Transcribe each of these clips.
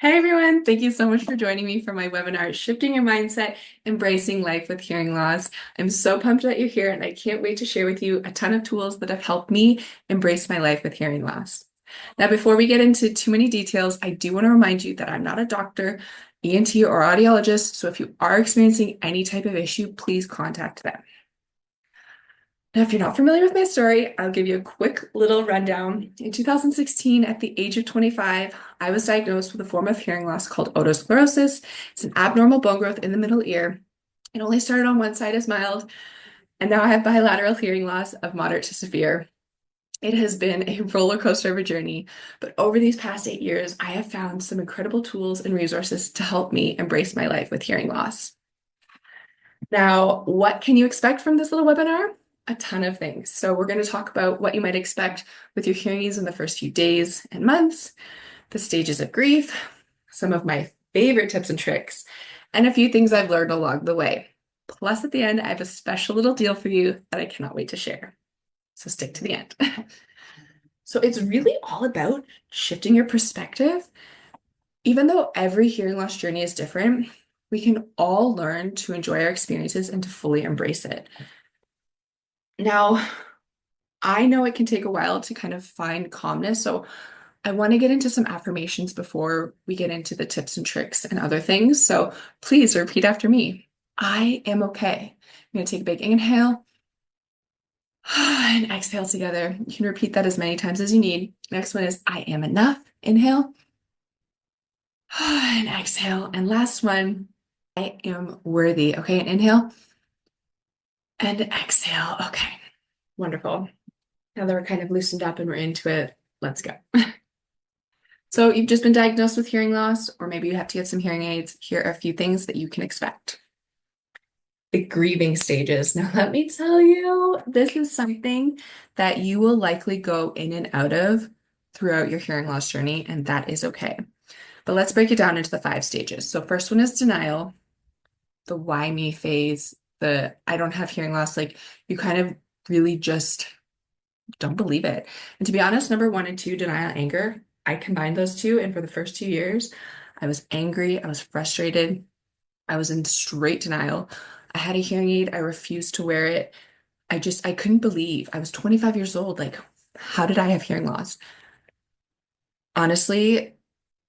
Hey everyone, thank you so much for joining me for my webinar, Shifting Your Mindset, Embracing Life with Hearing Loss. I'm so pumped that you're here and I can't wait to share with you a ton of tools that have helped me embrace my life with hearing loss. Now, before we get into too many details, I do want to remind you that I'm not a doctor, ENT, or audiologist, so if you are experiencing any type of issue, please contact them. Now, if you're not familiar with my story, I'll give you a quick little rundown. In 2016, at the age of 25, I was diagnosed with a form of hearing loss called otosclerosis. It's an abnormal bone growth in the middle ear. It only started on one side as mild, and now I have bilateral hearing loss of moderate to severe. It has been a roller coaster of a journey, but over these past 8 years, I have found some incredible tools and resources to help me embrace my life with hearing loss. Now, what can you expect from this little webinar? A ton of things. So we're going to talk about what you might expect with your hearing aids in the first few days and months, the stages of grief, some of my favorite tips and tricks, and a few things I've learned along the way. Plus, at the end, I have a special little deal for you that I cannot wait to share. So stick to the end. So it's really all about shifting your perspective. Even though every hearing loss journey is different, we can all learn to enjoy our experiences and to fully embrace it. Now, I know it can take a while to kind of find calmness, so I want to get into some affirmations before we get into the tips and tricks and other things. So please repeat after me. I am okay. I'm going to take a big inhale and exhale together. You can repeat that as many times as you need. Next one is I am enough. Inhale and exhale. And last one, I am worthy. Okay, and inhale and exhale. Okay, wonderful. Now that we're kind of loosened up and we're into it, let's go. So you've just been diagnosed with hearing loss, or maybe you have to get some hearing aids. Here are a few things that you can expect. The grieving stages. Now, let me tell you, this is something that you will likely go in and out of throughout your hearing loss journey, and that is okay. But let's break it down into the 5 stages. So first one is denial, the why me phase, the I don't have hearing loss, like you kind of really just don't believe it. And to be honest, number 1 and 2, denial, anger, I combined those two. And for the first 2 years, I was angry, I was frustrated, I was in straight denial. I had a hearing aid, I refused to wear it. I couldn't believe I was 25 years old. Like, how did I have hearing loss? Honestly,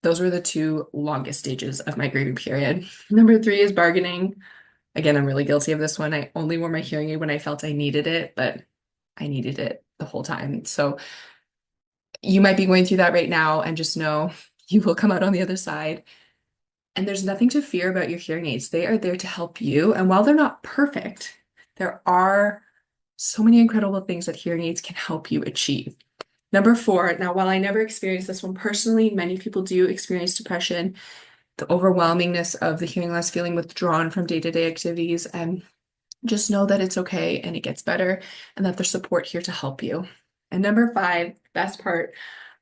those were the 2 longest stages of my grieving period. Number 3 is bargaining. Again, I'm really guilty of this one. I only wore my hearing aid when I felt I needed it, but I needed it the whole time. So you might be going through that right now and just know you will come out on the other side. And there's nothing to fear about your hearing aids. They are there to help you. And while they're not perfect, there are so many incredible things that hearing aids can help you achieve. Number 4, now, while I never experienced this one personally, many people do experience depression, the overwhelmingness of the hearing loss, feeling withdrawn from day-to-day activities, and just know that it's okay and it gets better and that there's support here to help you. And number 5, best part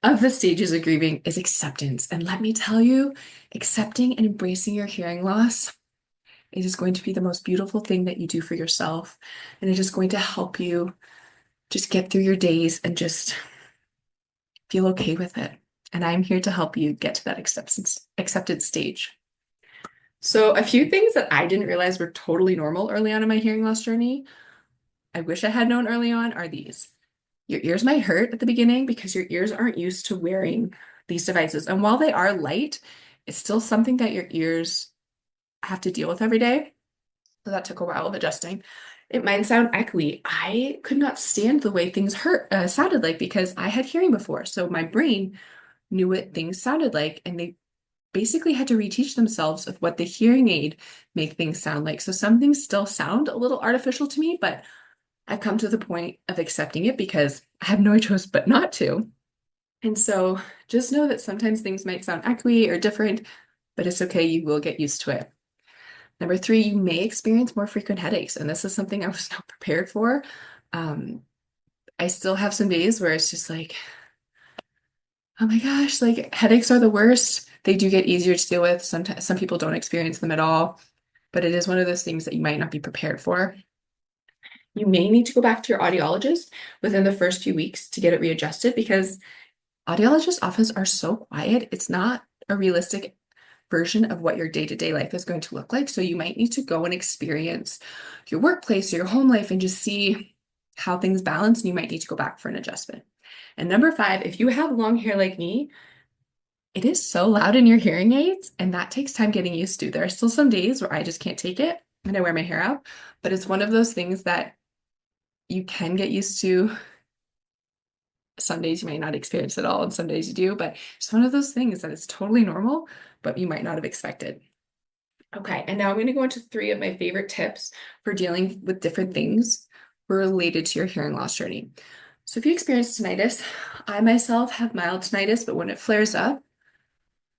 of the stages of grieving is acceptance. And let me tell you, accepting and embracing your hearing loss, it is going to be the most beautiful thing that you do for yourself. And it is going to help you just get through your days and just feel okay with it. And I'm here to help you get to that accepted stage. So a few things that I didn't realize were totally normal early on in my hearing loss journey, I wish I had known early on, are these. Your ears might hurt at the beginning because your ears aren't used to wearing these devices. And while they are light, it's still something that your ears have to deal with every day. So that took a while of adjusting. It might sound echoey. I could not stand the way things sounded like because I had hearing before. So my brain knew what things sounded like, and they basically had to reteach themselves of what the hearing aid make things sound like. So some things still sound a little artificial to me, but I've come to the point of accepting it because I have no choice but not to. And so just know that sometimes things might sound echoey or different, but it's okay. You will get used to it. Number 3, you may experience more frequent headaches. And this is something I was not prepared for. I still have some days where it's just like, oh my gosh, like headaches are the worst. They do get easier to deal with. Sometimes some people don't experience them at all, but it is one of those things that you might not be prepared for. You may need to go back to your audiologist within the first few weeks to get it readjusted because audiologist offices are so quiet. It's not a realistic version of what your day-to-day life is going to look like. So you might need to go and experience your workplace or your home life and just see how things balance, and you might need to go back for an adjustment. And number 5, if you have long hair like me, it is so loud in your hearing aids, and that takes time getting used to. There are still some days where I just can't take it and I wear my hair out, but it's one of those things that you can get used to. Some days you might not experience it all, and some days you do, but it's one of those things that is totally normal, but you might not have expected. Okay, and now I'm going to go into 3 of my favorite tips for dealing with different things related to your hearing loss journey. So if you experience tinnitus, I myself have mild tinnitus, but when it flares up,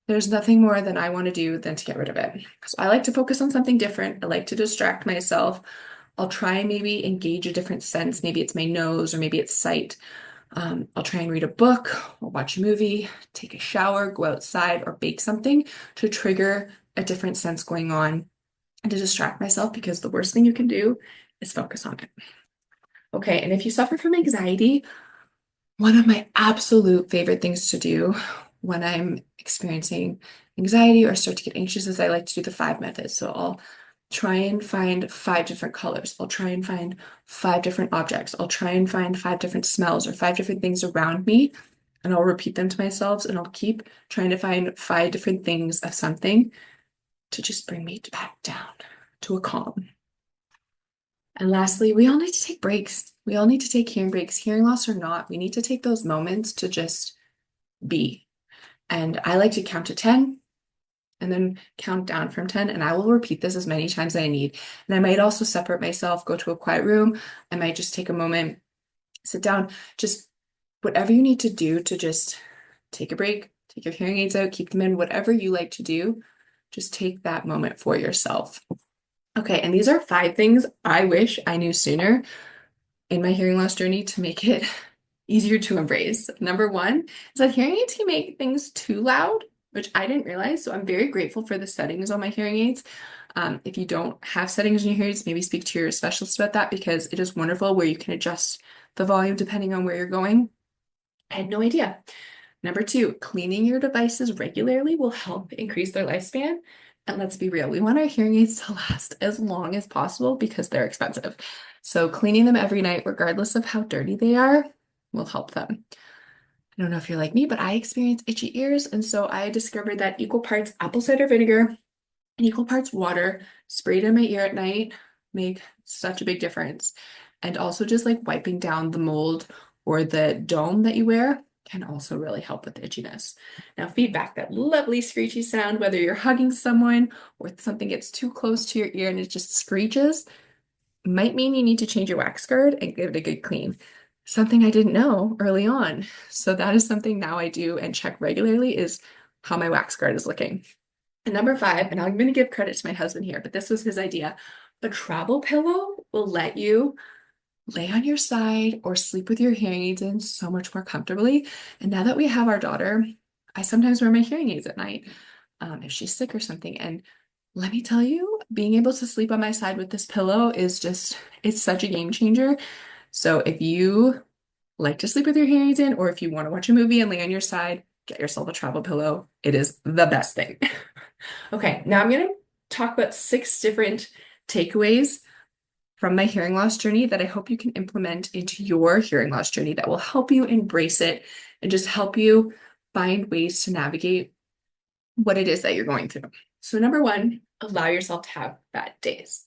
there's nothing more than I want to do than to get rid of it. So I like to focus on something different. I like to distract myself. I'll try and maybe engage a different sense. Maybe it's my nose or maybe it's sight. I'll try and read a book or watch a movie, take a shower, go outside, or bake something to trigger a different sense going on and to distract myself, because the worst thing you can do is focus on it. Okay, and if you suffer from anxiety, one of my absolute favorite things to do when I'm experiencing anxiety or start to get anxious is I like to do the 5 methods. So I'll try and find 5 different colors. I'll try and find 5 different objects. I'll try and find 5 different smells or 5 different things around me, and I'll repeat them to myself, and I'll keep trying to find 5 different things of something to just bring me back down to a calm. And lastly, we all need to take breaks. We all need to take hearing breaks, hearing loss or not. We need to take those moments to just be. And I like to count to 10 and then count down from 10. And I will repeat this as many times as I need. And I might also separate myself, go to a quiet room. I might just take a moment, sit down, just whatever you need to do to just take a break, take your hearing aids out, keep them in, whatever you like to do. Just take that moment for yourself. Okay, and these are 5 things I wish I knew sooner in my hearing loss journey to make it easier to embrace. Number 1 is that hearing aids can make things too loud, which I didn't realize. So I'm very grateful for the settings on my hearing aids. If you don't have settings in your hearing aids, maybe speak to your specialist about that, because it is wonderful where you can adjust the volume depending on where you're going. I had no idea. Number 2, cleaning your devices regularly will help increase their lifespan. And let's be real, we want our hearing aids to last as long as possible because they're expensive. So cleaning them every night, regardless of how dirty they are, will help them. I don't know if you're like me, but I experience itchy ears. And so I discovered that equal parts apple cider vinegar and equal parts water sprayed in my ear at night make such a big difference. And also just like wiping down the mold or the dome that you wear can also really help with the itchiness. Now, feedback, that lovely screechy sound, whether you're hugging someone or something gets too close to your ear and it just screeches, might mean you need to change your wax guard and give it a good clean. Something I didn't know early on. So that is something now I do and check regularly, is how my wax guard is looking. And number 5, and I'm going to give credit to my husband here, but this was his idea. The travel pillow will let you lay on your side or sleep with your hearing aids in so much more comfortably. And now that we have our daughter, I sometimes wear my hearing aids at night if she's sick or something. And let me tell you, being able to sleep on my side with this pillow is just, it's such a game changer. So if you like to sleep with your hearing aids in, or if you want to watch a movie and lay on your side, get yourself a travel pillow. It is the best thing. Okay, now I'm going to talk about 6 different takeaways from my hearing loss journey that I hope you can implement into your hearing loss journey that will help you embrace it and just help you find ways to navigate what it is that you're going through. So number 1, allow yourself to have bad days.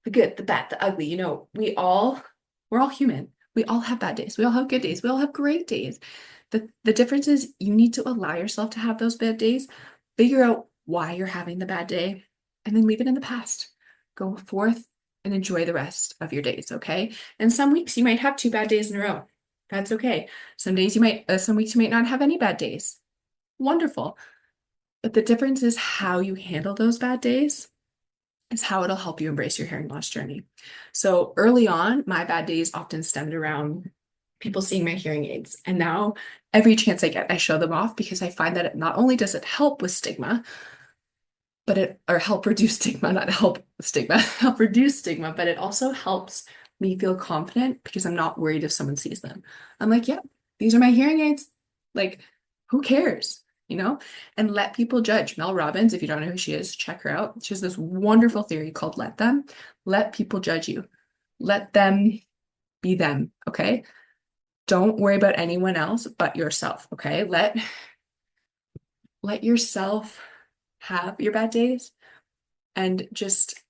The good, the bad, the ugly. You know, we're all human. We all have bad days. We all have good days. We all have great days. The difference is you need to allow yourself to have those bad days, figure out why you're having the bad day, and then leave it in the past. Go forth and enjoy the rest of your days, okay? And some weeks you might have 2 bad days in a row. That's okay. Some weeks you might not have any bad days. Wonderful. But the difference is how you handle those bad days is how it'll help you embrace your hearing loss journey. So early on, my bad days often stemmed around people seeing my hearing aids. And now every chance I get, I show them off, because I find that not only does it help with stigma, or help reduce stigma, not help with stigma, help reduce stigma, but it also helps me feel confident because I'm not worried if someone sees them. I'm like, yeah, these are my hearing aids. Like, who cares? and let people judge. Mel Robbins, if you don't know who she is, check her out. She has this wonderful theory called let them. Let people judge you. Let them be them, okay? Don't worry about anyone else but yourself, okay? Let yourself have your bad days and just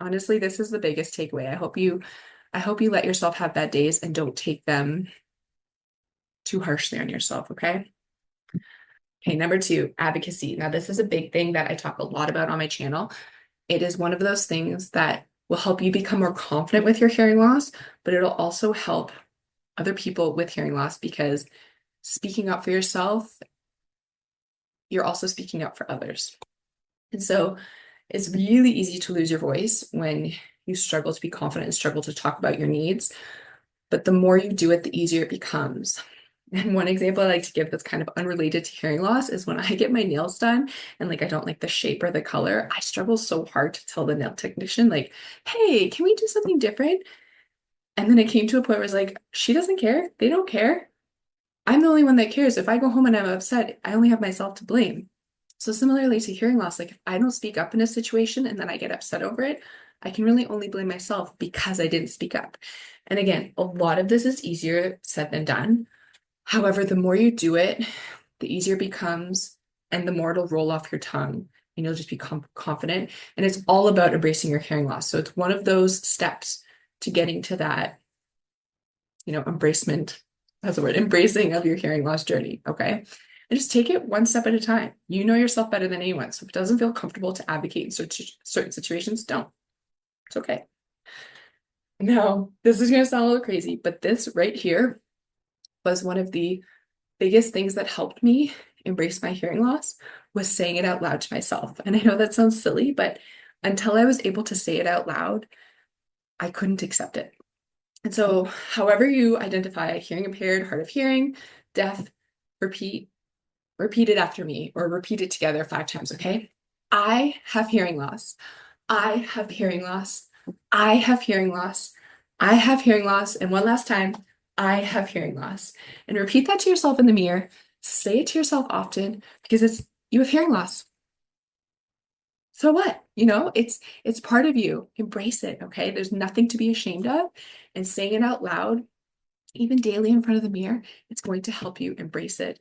honestly, this is the biggest takeaway. I hope you let yourself have bad days and don't take them too harshly on yourself, okay? Okay, number two, advocacy. Now, this is a big thing that I talk a lot about on my channel. It is one of those things that will help you become more confident with your hearing loss, but it'll also help other people with hearing loss because speaking up for yourself, you're also speaking up for others. And so it's really easy to lose your voice when you struggle to be confident and struggle to talk about your needs. But the more you do it, the easier it becomes. And one example I like to give that's kind of unrelated to hearing loss is when I get my nails done and like I don't like the shape or the color, I struggle so hard to tell the nail technician, like, hey, can we do something different? And then it came to a point where it's like, she doesn't care. They don't care. I'm the only one that cares. If I go home and I'm upset, I only have myself to blame. So similarly to hearing loss, like if I don't speak up in a situation and then I get upset over it, I can really only blame myself because I didn't speak up. And again, a lot of this is easier said than done. However, the more you do it, the easier it becomes and the more it'll roll off your tongue and you'll just become confident. And it's all about embracing your hearing loss. So it's one of those steps to getting to that, embracement, that's the word, embracing of your hearing loss journey. Okay. And just take it one step at a time. You know yourself better than anyone. So if it doesn't feel comfortable to advocate in certain situations, don't. It's okay. Now, this is going to sound a little crazy, but this right here was one of the biggest things that helped me embrace my hearing loss was saying it out loud to myself. And I know that sounds silly, but until I was able to say it out loud, I couldn't accept it. And so, however you identify hearing impaired, hard of hearing, deaf, repeat it after me or repeat it together 5 times, okay? I have hearing loss. I have hearing loss. I have hearing loss. I have hearing loss. And one last time, I have hearing loss. And repeat that to yourself in the mirror. Say it to yourself often because you have hearing loss. So what? It's part of you. Embrace it, okay? There's nothing to be ashamed of. And saying it out loud, even daily in front of the mirror, it's going to help you embrace it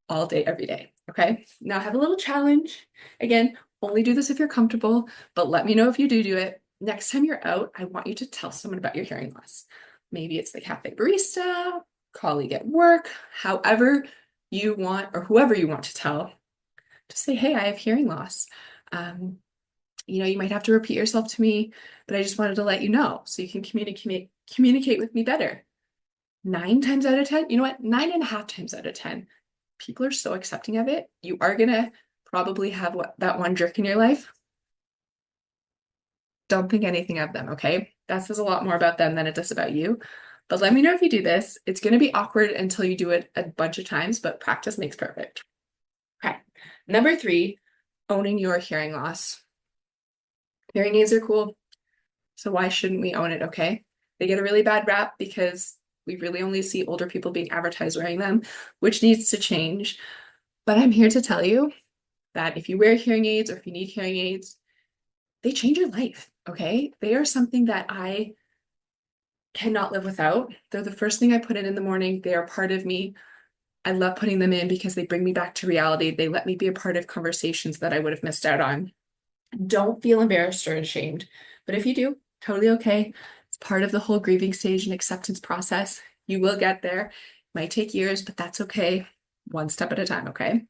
all day, every day. Okay. Now I have a little challenge. Again, only do this if you're comfortable, but let me know if you do it. Next time you're out, I want you to tell someone about your hearing loss. Maybe it's the cafe barista, colleague at work, however you want, or whoever you want to tell. Just say, hey, I have hearing loss. You might have to repeat yourself to me, but I just wanted to let you know so you can communicate with me better. 9 times out of 10, you know what? 9.5 times out of 10, people are so accepting of it. You are gonna probably have that one jerk in your life. Don't think anything of them, okay? That says a lot more about them than it does about you. But let me know if you do this. It's gonna be awkward until you do it a bunch of times, but practice makes perfect. Okay. Number 3, owning your hearing loss. Hearing aids are cool, so why shouldn't we own it, okay? They get a really bad rap because we really only see older people being advertised wearing them, which needs to change. But I'm here to tell you that if you wear hearing aids or if you need hearing aids, they change your life, okay? They are something that I cannot live without. They're the first thing I put in the morning. They are part of me. I love putting them in because they bring me back to reality. They let me be a part of conversations that I would have missed out on. Don't feel embarrassed or ashamed. But if you do, totally okay. It's part of the whole grieving stage and acceptance process. You will get there. It might take years, but that's okay. One step at a time, okay?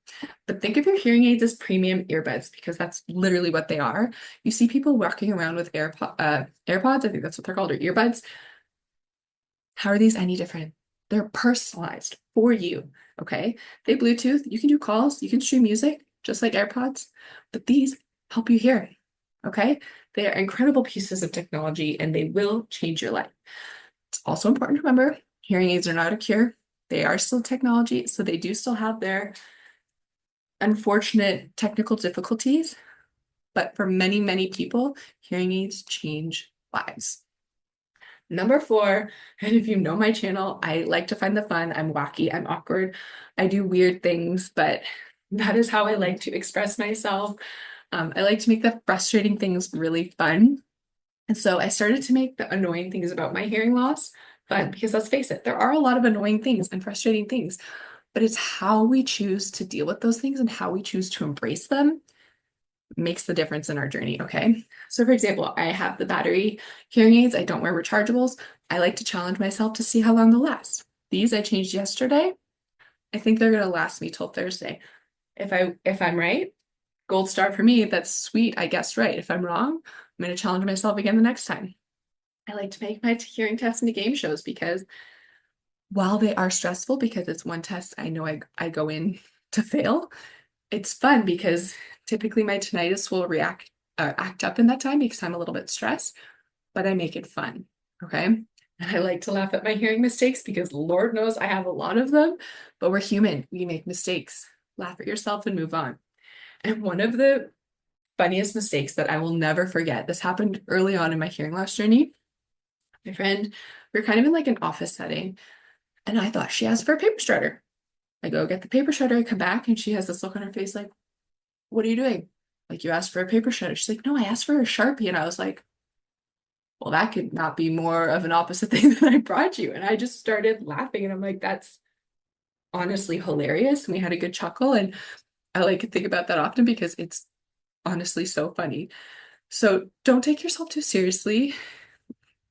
But think of your hearing aids as premium earbuds because that's literally what they are. You see people walking around with AirPods, I think that's what they're called, or earbuds. How are these any different? They're personalized for you, okay? They Bluetooth, you can do calls, you can stream music, just like AirPods, but these help you hear, okay? They are incredible pieces of technology and they will change your life. It's also important to remember, hearing aids are not a cure. They are still technology, so they do still have their unfortunate technical difficulties, but for many, many people, hearing aids change lives. Number 4, and if you know my channel, I like to find the fun. I'm wacky, I'm awkward, I do weird things, but That is how I like to express myself. I like to make the frustrating things really fun. And so I started to make the annoying things about my hearing loss fun because let's face it, there are a lot of annoying things and frustrating things, but it's how we choose to deal with those things and how we choose to embrace them makes the difference in our journey. Okay. So, for example, I have the battery hearing aids. I don't wear rechargeables. I like to challenge myself to see how long they'll last. These I changed yesterday. I think they're going to last me till Thursday. If I'm right, gold star for me. That's sweet. I guessed right. If I'm wrong, I'm going to challenge myself again the next time. I like to make my hearing tests into game shows because while they are stressful because it's one test I know I go in to fail, it's fun because typically my tinnitus will act up in that time because I'm a little bit stressed, but I make it fun. Okay. And I like to laugh at my hearing mistakes because Lord knows I have a lot of them, but we're human. We make mistakes. Laugh at yourself and move on. And one of the funniest mistakes that I will never forget, this happened early on in my hearing loss journey. My friend, we were kind of in like an office setting, and I thought she asked for a paper shredder. I go get the paper shredder, I come back, and she has this look on her face like, what are you doing? Like, you asked for a paper shredder. She's like, no, I asked for a Sharpie. And I was like, well, that could not be more of an opposite thing than I brought you. And I just started laughing. And I'm like, that's honestly hilarious. And we had a good chuckle. And I like to think about that often because it's honestly so funny. So don't take yourself too seriously.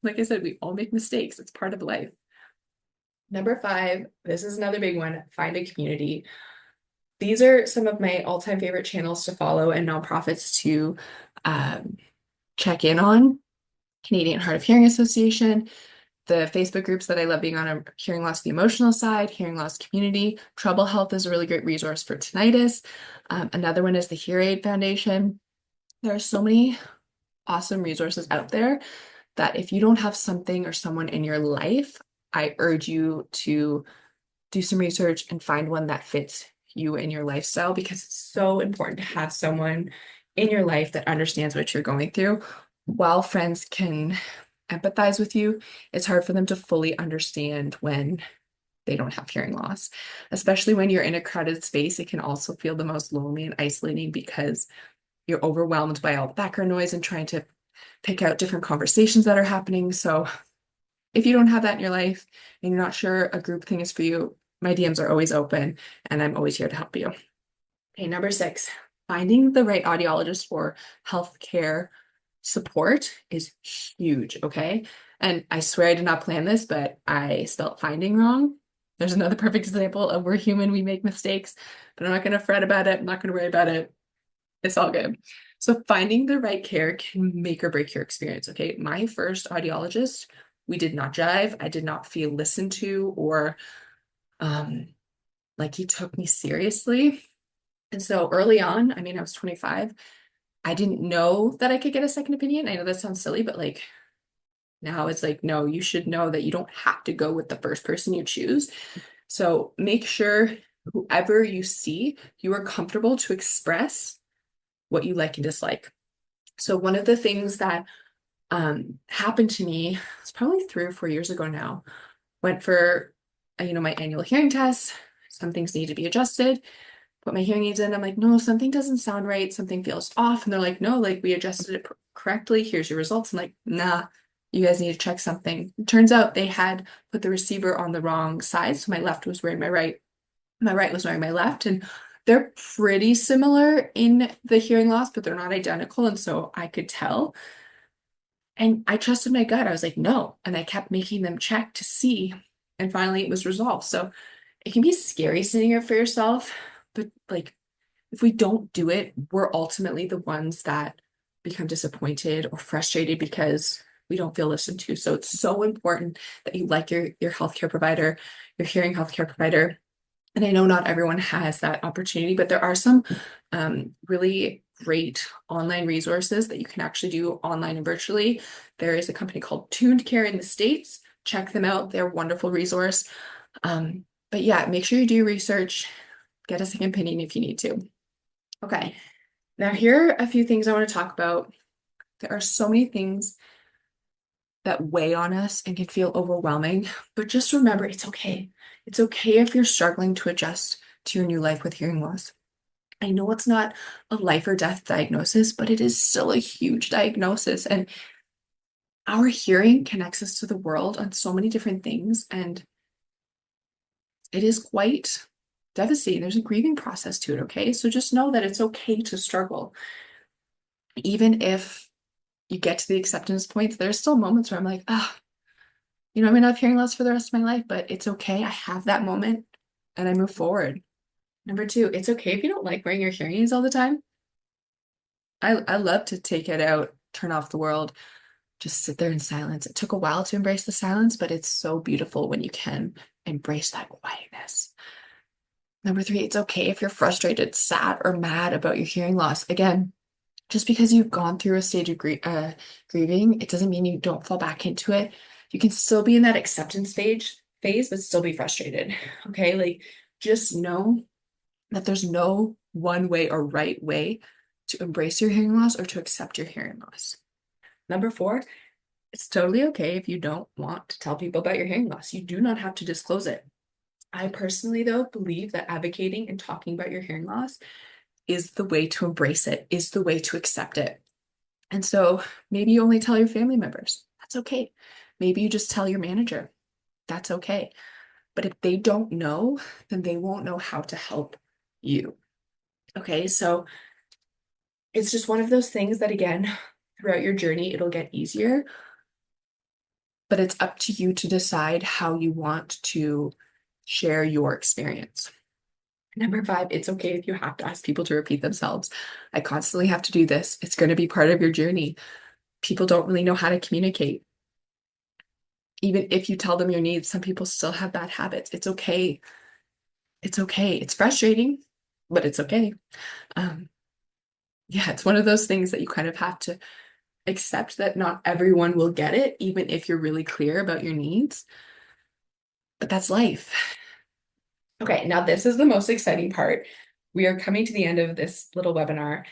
Like I said, we all make mistakes. It's part of life. Number 5, this is another big one. Find a community. These are some of my all-time favorite channels to follow and nonprofits to um, check in on. Canadian Hard of Hearing Association, the Facebook groups that I love being on are Hearing Loss, the Emotional Side, Hearing Loss Community. Trouble Health is a really great resource for tinnitus. Another one is the Hear Aid Foundation. There are so many awesome resources out there that if you don't have something or someone in your life, I urge you to do some research and find one that fits you and your lifestyle because it's so important to have someone in your life that understands what you're going through. While friends can empathize with you, it's hard for them to fully understand when they don't have hearing loss. Especially when you're in a crowded space, it can also feel the most lonely and isolating because you're overwhelmed by all the background noise and trying to pick out different conversations that are happening. So if you don't have that in your life and you're not sure a group thing is for you, my DMs are always open and I'm always here to help you. Okay, number 6, finding the right audiologist or healthcare support is huge, okay? And I swear I did not plan this, but I spelled finding wrong. There's another perfect example of we're human, we make mistakes, but I'm not going to fret about it. I'm not going to worry about it. It's all good. So finding the right care can make or break your experience, okay? My first audiologist, we did not jive. I did not feel listened to or like he took me seriously. And so early on, I mean, I was 25. I didn't know that I could get a second opinion. I know that sounds silly, but like now it's like, no, you should know that you don't have to go with the first person you choose. So make sure whoever you see, you are comfortable to express what you like and dislike. So one of the things that happened to me, it's probably 3 or 4 years ago now, went for, my annual hearing test. Some things need to be adjusted. Put my hearing aids in. I'm like, no, something doesn't sound right. Something feels off. And they're like, no, like we adjusted it correctly. Here's your results. I'm like, nah, you guys need to check something. It turns out they had put the receiver on the wrong side. So my left was wearing my right. My right was wearing my left. And they're pretty similar in the hearing loss, but they're not identical. And so I could tell. And I trusted my gut. I was like, no. And I kept making them check to see. And finally it was resolved. So it can be scary sitting here for yourself, but like if we don't do it, we're ultimately the ones that become disappointed or frustrated because we don't feel listened to. So it's so important that you like your healthcare provider, your hearing healthcare provider. And I know not everyone has that opportunity, but there are some really great online resources that you can actually do online and virtually. There is a company called Tuned Care in the States. Check them out. They're a wonderful resource. But yeah, make sure you do research, get a second opinion if you need to. Okay, now here are a few things I want to talk about. There are so many things that weigh on us and can feel overwhelming, but just remember it's okay. It's okay if you're struggling to adjust to your new life with hearing loss. I know it's not a life or death diagnosis, but it is still a huge diagnosis. And our hearing connects us to the world on so many different things. And it is quite devastating. There's a grieving process to it, okay? So just know that it's okay to struggle. Even if you get to the acceptance points, there's still moments where I'm like, ah, I'm gonna have hearing loss for the rest of my life, but it's okay. I have that moment and I move forward. Number two, it's okay if you don't like wearing your hearing aids all the time. I love to take it out, turn off the world, just sit there in silence. It took a while to embrace the silence, but it's so beautiful when you can embrace that quietness. Number three, it's okay if you're frustrated, sad, or mad about your hearing loss. Again, just because you've gone through a stage of grieving, it doesn't mean you don't fall back into it. You can still be in that acceptance phase, but still be frustrated. Okay, like just know that there's no one way or right way to embrace your hearing loss or to accept your hearing loss. Number four, it's totally okay if you don't want to tell people about your hearing loss. You do not have to disclose it. I personally, though, believe that advocating and talking about your hearing loss is the way to embrace it, is the way to accept it. And so maybe you only tell your family members. That's okay. Maybe you just tell your manager. That's okay. But if they don't know, then they won't know how to help you. Okay, so it's just one of those things that, again, throughout your journey, it'll get easier, but it's up to you to decide how you want to share your experience. Number five, it's okay if you have to ask people to repeat themselves. I constantly have to do this. It's going to be part of your journey. People don't really know how to communicate. Even if you tell them your needs, some people still have bad habits. It's okay. It's okay. It's frustrating, but it's okay. Um, yeah, it's one of those things that you kind of have to accept that not everyone will get it, even if you're really clear about your needs. But that's life. Okay, now this is the most exciting part. We are coming to the end of this little webinar,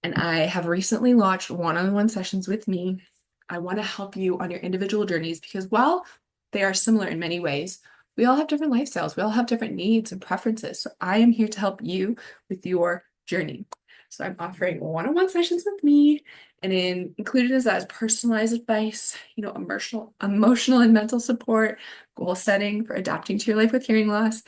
and I have recently launched one-on-one sessions with me. I want to help you on your individual journeys because while they are similar in many ways, we all have different lifestyles. We all have different needs and preferences. So I am here to help you with your journey. So I'm offering one-on-one sessions with me, and included is that personalized advice, emotional and mental support, goal setting for adapting to your life with hearing loss.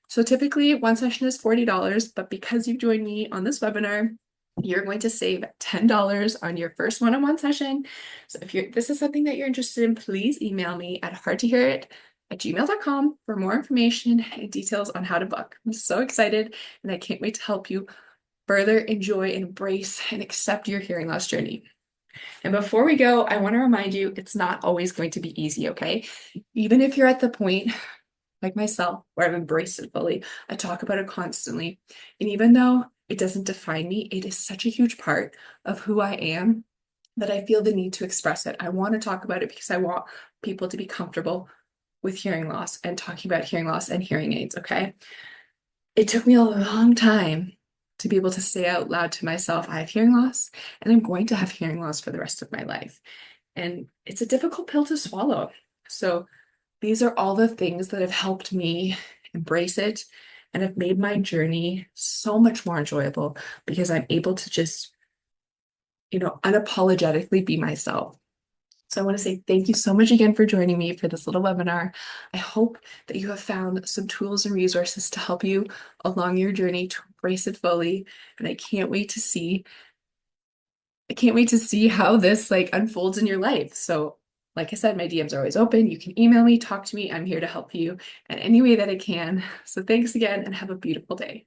So typically one session is $40, but because you've joined me on this webinar, you're going to save $10 on your first one-on-one session. So if this is something that you're interested in, please email me at hardtohearit@gmail.com for more information and details on how to book. I'm so excited and I can't wait to help you further enjoy, embrace, and accept your hearing loss journey. And before we go, I want to remind you, it's not always going to be easy, okay? Even if you're at the point like myself, where I've embraced it fully. I talk about it constantly. And even though it doesn't define me, it is such a huge part of who I am that I feel the need to express it. I want to talk about it because I want people to be comfortable with hearing loss and talking about hearing loss and hearing aids, okay? It took me a long time to be able to say out loud to myself, I have hearing loss and I'm going to have hearing loss for the rest of my life. And it's a difficult pill to swallow. So these are all the things that have helped me embrace it and have made my journey so much more enjoyable because I'm able to just, unapologetically be myself. So I want to say thank you so much again for joining me for this little webinar. I hope that you have found some tools and resources to help you along your journey to embrace it fully. And I can't wait to see how this unfolds in your life. So like I said, my DMs are always open. You can email me, talk to me. I'm here to help you in any way that I can. So thanks again and have a beautiful day.